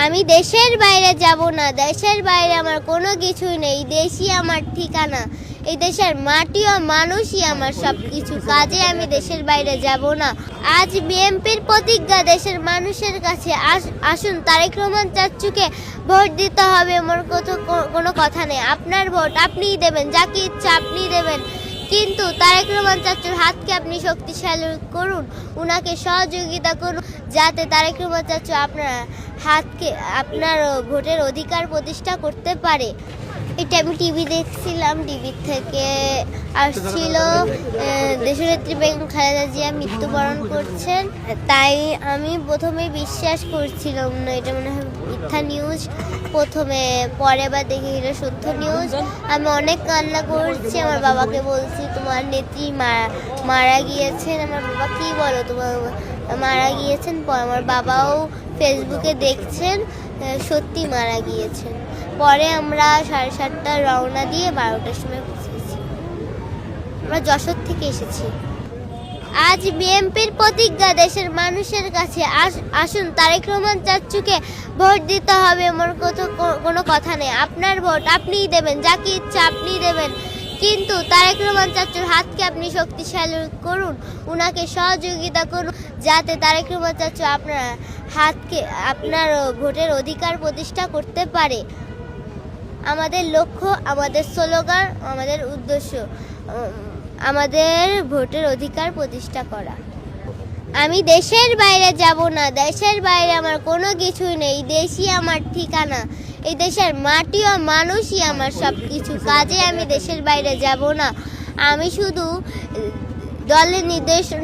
আমি দেশের বাইরে যাব না, দেশের বাইরে আমার কোনো কিছুই নেই, দেশই আমার ঠিকানা। এই দেশের মাটি ও মানুষই আমার সব কিছু, কাজে আমি দেশের বাইরে যাব না। আজ বিএনপির প্রতিজ্ঞা দেশের মানুষের কাছে, আসুন তারেক রহমান চাচ্চুকে ভোট দিতে হবে, আমার কোনো কথা নেই। আপনার ভোট আপনিই দেবেন, যাকে ইচ্ছা আপনিই দেবেন, কিন্তু তারেক রহমান চাচ্চুর হাতকে আপনি শক্তিশালী করুন, উনাকে সহযোগিতা করুন, যাতে তারেক রহমান চাচ্চু আপনার ভোটের অধিকার প্রতিষ্ঠা করতে পারে। এটা আমি টিভি দেখছিলাম, টিভি থেকে আসছিল দেশনেত্রী বেগম খালেদা জিয়া মৃত্যুবরণ করছেন, তাই আমি প্রথমে বিশ্বাস করছিলাম না, এটা মনে হয় মিথ্যা নিউজ। পরে আবার দেখি এটা সত্য নিউজ। আমি অনেক কান্না করছি, আমার বাবাকে বলছি তোমার নেত্রী মারা গিয়েছেন। আমার বাবা কি বলো, তোমার মারা গিয়েছেন? আমার বাবাও ফেসবুকে দেখছেন সত্যি মারা গিয়েছেন। পরে আমরা 7:30 রওনা দিয়ে 12টার সময় পৌঁছেছি। আমরা যশোর থেকে এসেছি। আজ বিএনপির প্রতিজ্ঞা দেশের মানুষের কাছে, আসুন তারেক রহমান চাচ্চুকে ভোট দিতে হবে, আমার কোনো কথা নেই। আপনার ভোট আপনিই দেবেন, যাকে ইচ্ছা আপনিই দেবেন, কিন্তু তারেক রহমান চাচ্চুর হাতকে আপনি শক্তিশালী করুন, উনাকে সহযোগিতা করুন, যাতে তারেক রহমান চাচ্চু আপনার ভোটের অধিকার প্রতিষ্ঠা করতে পারে। আমাদের লক্ষ্য, আমাদের স্লোগান, আমাদের উদ্দেশ্য আমাদের ভোটের অধিকার প্রতিষ্ঠা করা। আমি দেশের বাইরে যাব না, দেশের বাইরে আমার কোনো কিছুই নেই, দেশই আমার ঠিকানা। এই দেশের মাটি ও মানুষই আমার সব কিছু, কাজে আমি দেশের বাইরে যাব না। আমি শুধু দলের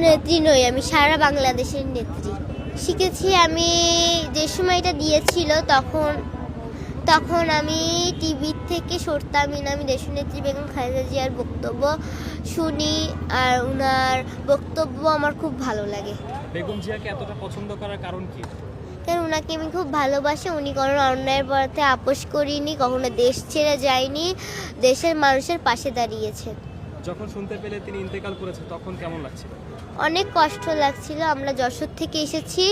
নেত্রী নই, আমি সারা বাংলাদেশের নেত্রী। শিখেছি আমি যে সময়টা দিয়েছিল তখন আমি টিভি থেকে সরতামই না। আমি দেশনেত্রী বেগম খালেদা জিয়ার বক্তব্য শুনি, আর উনার বক্তব্য আমার খুব ভালো লাগে। বেগম জিয়াকে এতটা পছন্দ করার কারণ কি? কারণ উনাকে আমি খুব ভালোবাসি। উনি কোনো অন্যায়ের পথে আপোষ করিনি, কখনো দেশ ছেড়ে যায়নি, দেশের মানুষের পাশে দাঁড়িয়েছে। যখন শুনতে পেলে তিনি ইন্তেকাল করেছে তখন কেমন লাগছিল? অনেক কষ্ট লাগছিল। আমরা যশোর থেকে এসেছি,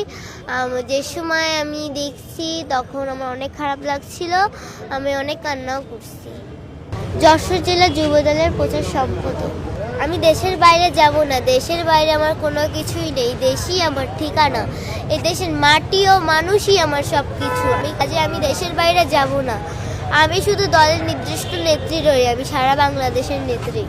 যে সময় আমি দেখছি তখন আমার অনেক খারাপ লাগছিল, আমি অনেক কান্নাও করছি। যশোর জেলা যুবদলের প্রচার সম্পাদক। আমি দেশের বাইরে যাব না, দেশের বাইরে আমার কোনো কিছুই নেই, দেশই আমার ঠিকানা। এই দেশের মাটি ও মানুষই আমার সব কিছু, আমি দেশের বাইরে যাব না। আমি শুধু দলের নির্দিষ্ট নেত্রী নই, আমি সারা বাংলাদেশের নেত্রী।